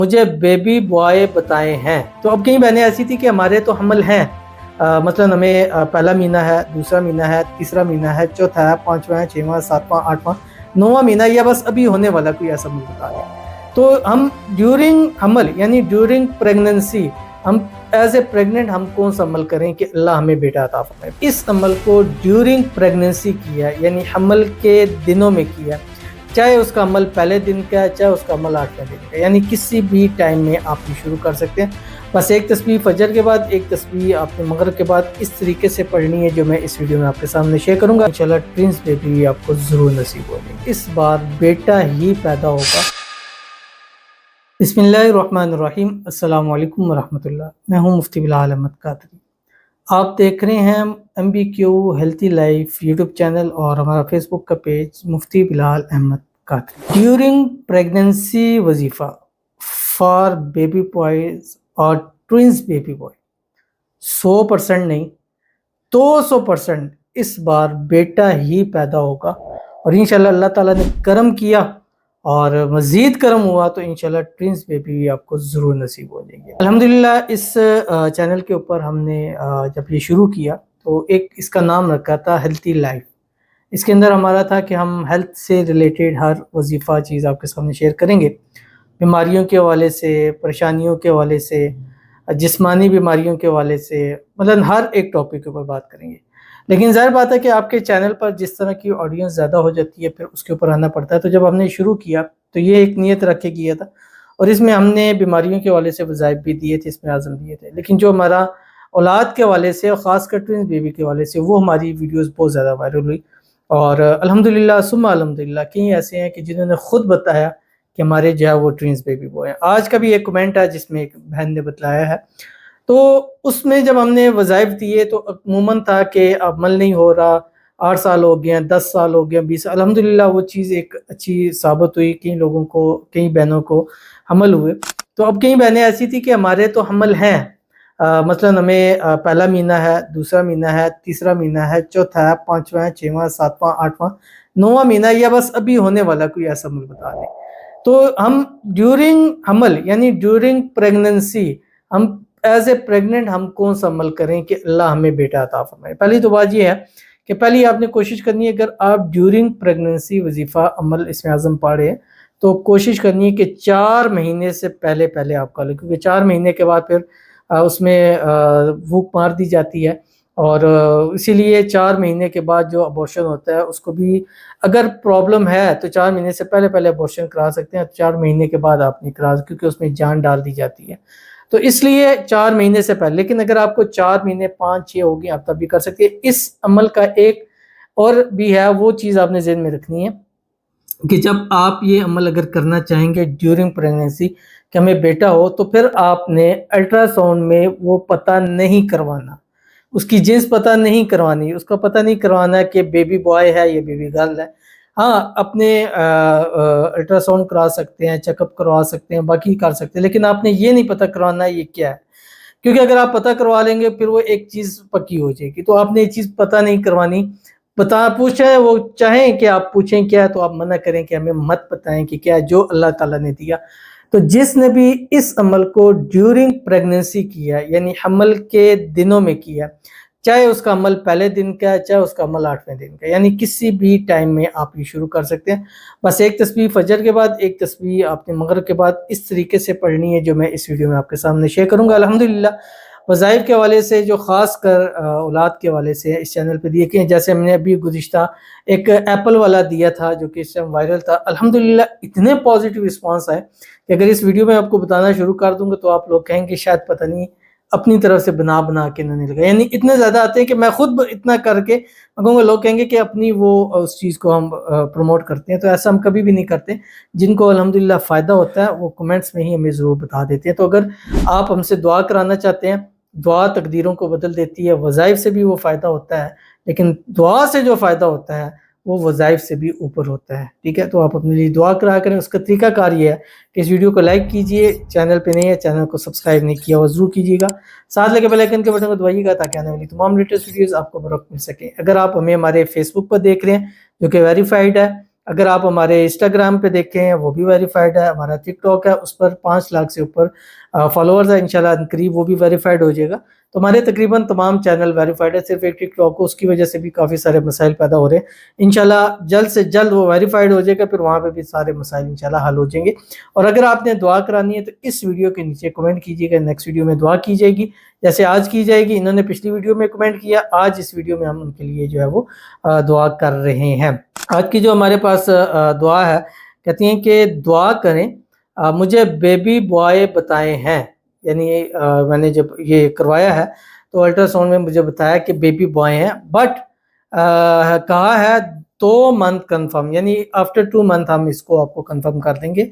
مجھے baby boy بتائے ہیں. تو اب کئی بہنیں ایسی تھی کہ ہمارے تو حمل ہیں، مثلا ہمیں پہلا مہینہ ہے، دوسرا مہینہ ہے، تیسرا مہینہ ہے، چوتھا ہے، پانچواں ہے، چھواں، ساتواں، آٹھواں، نواں مہینہ یا بس ابھی ہونے والا کوئی ایسا مجھے بتا دیں. تو ہم ڈیورنگ حمل یعنی ڈیورنگ پریگننسی ہم ایز اے پریگننٹ ہم کون سا عمل کریں کہ اللہ ہمیں بیٹا عطا فرمائے. اس عمل کو ڈیورنگ پریگننسی کیا یعنی حمل کے دنوں میں کیا، چاہے اس کا عمل پہلے دن کا ہے، چاہے اس کا عمل 8ویں دن کا، یعنی کسی بھی ٹائم میں آپ یہ شروع کر سکتے ہیں. بس ایک تسبیح فجر کے بعد، ایک تسبیح آپ نے مغرب کے بعد اس طریقے سے پڑھنی ہے جو میں اس ویڈیو میں آپ کے سامنے شیئر کروں گا. انشاءاللہ ٹوینز بیبی آپ کو ضرور نصیب ہوگی. اس بار بیٹا ہی پیدا ہوگا. بسم اللہ الرحمن الرحیم. السلام علیکم ورحمۃ اللہ. میں ہوں مفتی بلال احمد قادری. آپ دیکھ رہے ہیں MBQ healthy life YouTube channel اور ہمارا فیس بک کا پیج مفتی بلال احمد قادری. ڈیورنگ پریگننسی وظیفہ فار بیبی بوائز اور ٹوینز بیبی بوائے 100% نہیں 200% اس بار بیٹا ہی پیدا ہوگا، اور انشاءاللہ اللہ تعالیٰ نے کرم کیا اور مزید کرم ہوا تو انشاءاللہ ٹوینز بیبی بھی آپ کو ضرور نصیب ہو جائیں گے. الحمدللہ اس چینل کے اوپر ہم نے جب یہ شروع کیا تو ایک اس کا نام رکھا تھا ہیلتھی لائف. اس کے اندر ہمارا تھا کہ ہم ہیلتھ سے ریلیٹڈ ہر وظیفہ چیز آپ کے سامنے شیئر کریں گے، بیماریوں کے حوالے سے، پریشانیوں کے حوالے سے، جسمانی بیماریوں کے حوالے سے، مطلب ہر ایک ٹاپک کے اوپر بات کریں گے. لیکن ظاہر بات ہے کہ آپ کے چینل پر جس طرح کی آڈینس زیادہ ہو جاتی ہے پھر اس کے اوپر آنا پڑتا ہے. تو جب ہم نے شروع کیا تو یہ ایک نیت رکھ کے کیا تھا، اور اس میں ہم نے بیماریوں کے حوالے سے وظائف بھی دیے تھے، اس میں اعظم دیے تھے. لیکن جو ہمارا اولاد کے حوالے سے اور خاص کر ٹوینز بیبی کے حوالے سے وہ ہماری ویڈیوز بہت زیادہ وائرل ہوئی، اور الحمدللہ ثم الحمدللہ کئی ایسے ہیں کہ جنہوں نے خود بتایا کہ ہمارے جو ہے وہ ٹوینز بیبی بوائے ہیں. آج کا بھی ایک کمنٹ ہے جس میں ایک بہن نے بتلایا ہے، تو اس میں جب ہم نے وظائف دیے تو عموماً تھا کہ عمل نہیں ہو رہا، 8 سال ہو گئے ہیں، 10 سال ہو گئے ہیں، 20 سال. الحمدللہ وہ چیز ایک اچھی ثابت ہوئی، کئی لوگوں کو، کئی بہنوں کو حمل ہوئے. تو اب کئی بہنیں ایسی تھی کہ ہمارے تو حمل ہیں، مثلا ہمیں پہلا مہینہ ہے، دوسرا مہینہ ہے، تیسرا مہینہ ہے، چوتھا ہے، پانچواں ہے، چھواں، ساتواں، آٹھواں، نواں مہینہ یا بس ابھی ہونے والا کوئی ایسا عمل بتا دیں. تو ہم ڈیورنگ حمل یعنی ڈیورنگ پریگننسی ہم ایز اے پریگننٹ ہم کون سا عمل کریں کہ اللہ ہمیں بیٹا عطا فرمائے. پہلی تو بات یہ ہے کہ پہلی آپ نے کوشش کرنی ہے، اگر آپ ڈیورنگ پریگننسی وظیفہ عمل اس میں اعظم پڑھ رہے ہیں تو کوشش کرنی ہے کہ 4 مہینے سے پہلے آپ کا لیں، کیونکہ 4 مہینے کے بعد پھر اس میں بھوک مار دی جاتی ہے، اور اسی لیے 4 مہینے کے بعد جو ابورشن ہوتا ہے اس کو بھی اگر پرابلم ہے تو 4 مہینے سے پہلے ابورشن کرا سکتے ہیں. 4 مہینے کے بعد آپ نہیں کرا، کیونکہ اس میں جان ڈال دی جاتی ہے، تو اس لیے 4 مہینے سے پہلے. لیکن اگر آپ کو 4 مہینے 5-6 ہو گئے آپ تب بھی کر سکتے ہیں. اس عمل کا ایک اور بھی ہے، وہ چیز آپ نے ذہن میں رکھنی ہے کہ جب آپ یہ عمل اگر کرنا چاہیں گے ڈیورنگ پریگننسی کہ ہمیں بیٹا ہو، تو پھر آپ نے الٹرا ساؤنڈ میں وہ پتہ نہیں کروانا، اس کی جنس پتہ نہیں کروانی، اس کا پتہ نہیں کروانا کہ بیبی بوائے ہے یا بیبی گرل ہے. ہاں اپنے الٹرا ساؤنڈ کرا سکتے ہیں، چیک اپ کروا سکتے ہیں، باقی کر سکتے ہیں، لیکن آپ نے یہ نہیں پتہ کروانا یہ کیا ہے، کیونکہ اگر آپ پتہ کروا لیں گے پھر وہ ایک چیز پکی ہو جائے گی. تو آپ نے یہ چیز پتہ نہیں کروانی. پوچھیں، وہ چاہیں کہ آپ پوچھیں کیا ہے تو آپ منع کریں کہ ہمیں مت بتائیں کہ کیا ہے، جو اللہ تعالیٰ نے دیا. تو جس نے بھی اس عمل کو ڈیورنگ پریگننسی کیا یعنی حمل کے دنوں میں کیا، چاہے اس کا عمل پہلے دن کا ہے، چاہے اس کا عمل 8ویں دن کا، یعنی کسی بھی ٹائم میں آپ یہ شروع کر سکتے ہیں. بس ایک تسبیح فجر کے بعد، ایک تسبیح آپ نے مغرب کے بعد اس طریقے سے پڑھنی ہے جو میں اس ویڈیو میں آپ کے سامنے شیئر کروں گا. الحمدللہ وظائف کے حوالے سے جو خاص کر اولاد کے حوالے سے اس چینل پہ دیے گئے، جیسے ہم نے ابھی گزشتہ ایک ایپل والا دیا تھا جو کہ اس ٹائم وائرل تھا. الحمدللہ اتنے پازیٹیو رسپانس آئے کہ اگر اس ویڈیو میں آپ کو بتانا شروع کر دوں گا تو آپ لوگ کہیں گے شاید پتہ نہیں اپنی طرف سے بنا کے انہوں نے لگا، یعنی اتنے زیادہ آتے ہیں کہ میں خود اتنا کر کے میں کہوں گا لوگ کہیں گے کہ اپنی وہ اس چیز کو ہم پروموٹ کرتے ہیں. تو ایسا ہم کبھی بھی نہیں کرتے. جن کو الحمدللہ فائدہ ہوتا ہے وہ کمنٹس میں ہی ہمیں ضرور بتا دیتے ہیں. تو اگر آپ ہم سے دعا کرانا چاہتے ہیں، دعا تقدیروں کو بدل دیتی ہے، وظائف سے بھی وہ فائدہ ہوتا ہے، لیکن دعا سے جو فائدہ ہوتا ہے وہ وظائف سے بھی اوپر ہوتا ہے. ٹھیک ہے، تو آپ اپنے لیے دعا کرا کریں. اس کا طریقہ کار یہ ہے کہ اس ویڈیو کو لائک کیجئے، چینل پہ نہیں ہے چینل کو سبسکرائب نہیں کیا وہ ضرور کیجیے گا، ساتھ لگے بیل آئیکن کے بٹن کو دبائیے گا تاکہ آنے والی تمام لیٹسٹ ویڈیوز آپ کو بروقت مل سکیں. اگر آپ ہمیں ہمارے فیس بک پر دیکھ رہے ہیں جو کہ ویریفائڈ ہے اگر آپ ہمارے انسٹاگرام پہ دیکھیں وہ بھی ویریفائڈ ہے، ہمارا ٹک ٹاک ہے اس پر 5 لاکھ سے اوپر فالوورز ہیں، انشاءاللہ قریب وہ بھی ویریفائڈ ہو جائے گا۔ تو ہمارے تقریباً تمام چینل ویریفائڈ ہے، صرف ایک ٹک ٹاک کو اس کی وجہ سے بھی کافی سارے مسائل پیدا ہو رہے ہیں۔ انشاءاللہ جلد سے جلد وہ ویریفائڈ ہو جائے گا، پھر وہاں پہ بھی سارے مسائل انشاءاللہ حل ہو جائیں گے۔ اور اگر آپ نے دعا کرانی ہے تو اس ویڈیو کے نیچے کمنٹ کیجیے گا، نیکسٹ ویڈیو میں دعا کی جائے گی جیسے آج کی جائے گی۔ انہوں نے پچھلی ویڈیو میں کمنٹ کیا، آج اس ویڈیو میں ہم ان کے لیے جو ہے وہ دعا کر رہے ہیں۔ آج کی جو ہمارے پاس دعا ہے، کہتی ہیں کہ دعا کریں مجھے بیبی بوائے بتائے ہیں، یعنی میں نے جب یہ کروایا ہے تو الٹرا ساؤنڈ میں مجھے بتایا کہ بیبی بوائے ہیں، بٹ کہا ہے 2 منتھ کنفرم، یعنی آفٹر 2 منتھ ہم اس کو آپ کو کنفرم کر دیں گے،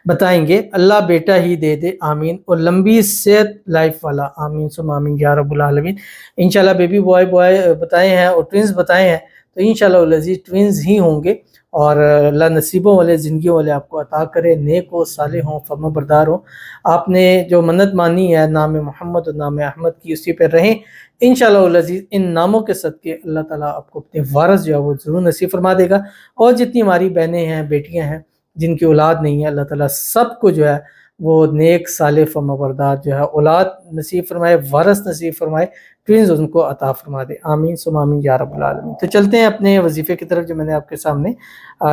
بتائیں گے۔ اللہ بیٹا ہی دے دے آمین، اور لمبی صحت لائف والا آمین ثم آمین یا رب العالمین۔ انشاءاللہ بیبی بوائے بتائے ہیں اور ٹوینز بتائے ہیں تو انشاءاللہ العزیز ٹوینز ہی ہوں گے، اور اللہ نصیبوں والے زندگیوں والے آپ کو عطا کرے، نیک ہو، صالح ہوں، فرما بردار ہوں۔ آپ نے جو منت مانی ہے نام محمد اور نام احمد کی، اسی پہ رہیں انشاءاللہ العزیز۔ ان ناموں کے صدقے اللہ تعالیٰ آپ کو اپنے وارث جو ہے وہ ضرور نصیب فرما دے گا۔ اور جتنی ہماری بہنیں ہیں، بیٹیاں ہیں جن کی اولاد نہیں ہے، اللہ تعالیٰ سب کو جو ہے وہ نیک صالح فرما بردار جو ہے اولاد نصیب فرمائے، وارث نصیب فرمائے، ٹوینز ان کو عطا فرما دے، آمین ثم آمین یا رب العالمین۔ تو چلتے ہیں اپنے وظیفے کی طرف جو میں نے آپ کے سامنے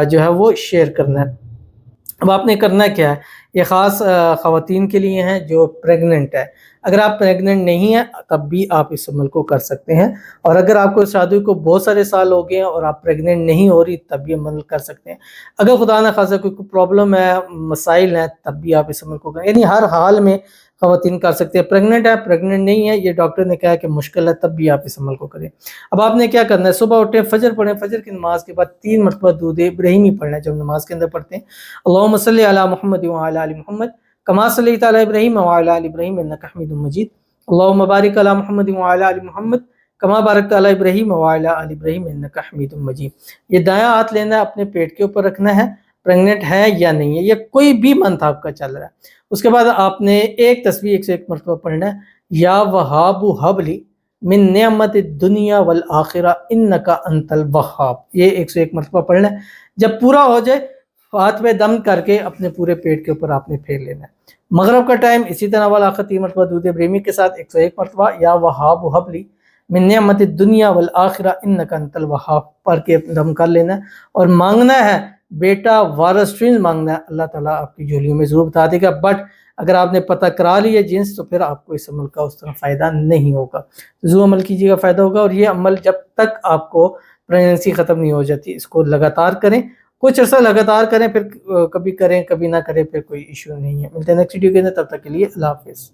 جو ہے وہ شیئر کرنا ہے۔ اب آپ نے کرنا کیا ہے، یہ خاص خواتین کے لیے ہیں جو پریگننٹ ہے۔ اگر آپ پریگننٹ نہیں ہیں تب بھی آپ اس عمل کو کر سکتے ہیں، اور اگر آپ کو شادی کو بہت سارے سال ہو گئے ہیں اور آپ پریگننٹ نہیں ہو رہی تب بھی عمل کر سکتے ہیں۔ اگر خدا نہ خاصا کوئی پرابلم ہے، مسائل ہیں، تب بھی آپ اس عمل کو کریں، یعنی ہر حال میں خواتین کر سکتے ہیں۔ پریگننٹ ہے، پریگننٹ نہیں ہے، یہ ڈاکٹر نے کہا کہ مشکل ہے، تب بھی آپ اس عمل کو کریں۔ اب آپ نے کیا کرنا ہے، صبح اٹھیں، فجر پڑھیں، فجر کی نماز کے بعد 3 مرتبہ درود ابراہیمی پڑھنا ہے جو ہم نماز کے اندر پڑھتے ہیں۔ اللہم صلی علی محمد وعلی آل محمد کما صلیت علی ابراہیم وعلی آل ابراہیم انک حمید مجید۔ اللہم بارک علی محمد وعلی آل محمد کما بارکت علی ابراہیم وعلی آل ابراہیم انک حمید مجید۔ یہ دایاں ہاتھ لینا ہے، اپنے پیٹ کے اوپر رکھنا ہے، پریگننٹ ہے یا نہیں ہے، یہ کوئی بھی منتھ آپ کا چل رہا ہے۔ اس کے بعد آپ نے ایک تسبیح 101 مرتبہ پڑھنا ہے، یا وہاب حب لی من نعمت الدنیا والآخرہ انک انت الوہاب، یہ 101 مرتبہ پڑھنا ہے۔ جب پورا ہو جائے ہاتھ میں دم کر کے اپنے پورے پیٹ کے اوپر آپ نے پھیر لینا ہے۔ مغرب کا ٹائم اسی طرح والا 3 مرتبہ درود ابراہیمی کے ساتھ 101 مرتبہ یا وہاب حب لی من نعمت الدنیا والآخرہ انک انت الوہاب پڑھ کے دم کر لینا ہے، اور مانگنا ہے بیٹا وارث ٹوینز مانگنا ہے، اللہ تعالیٰ آپ کی جھولیوں میں ضرور بتا دے گا۔ بٹ اگر آپ نے پتہ کرا لیا جنس تو پھر آپ کو اس عمل کا اس طرح فائدہ نہیں ہوگا، ضرور عمل کیجیے گا، فائدہ ہوگا۔ اور یہ عمل جب تک آپ کو پریگننسی ختم نہیں ہو جاتی اس کو لگاتار کریں، کچھ عرصہ لگاتار کریں، پھر کبھی کریں کبھی نہ کریں، پھر کوئی ایشو نہیں ہے۔ ملتے ہیں نیکسٹ ویڈیو کے اندر، تب تک کے لیے اللہ حافظ۔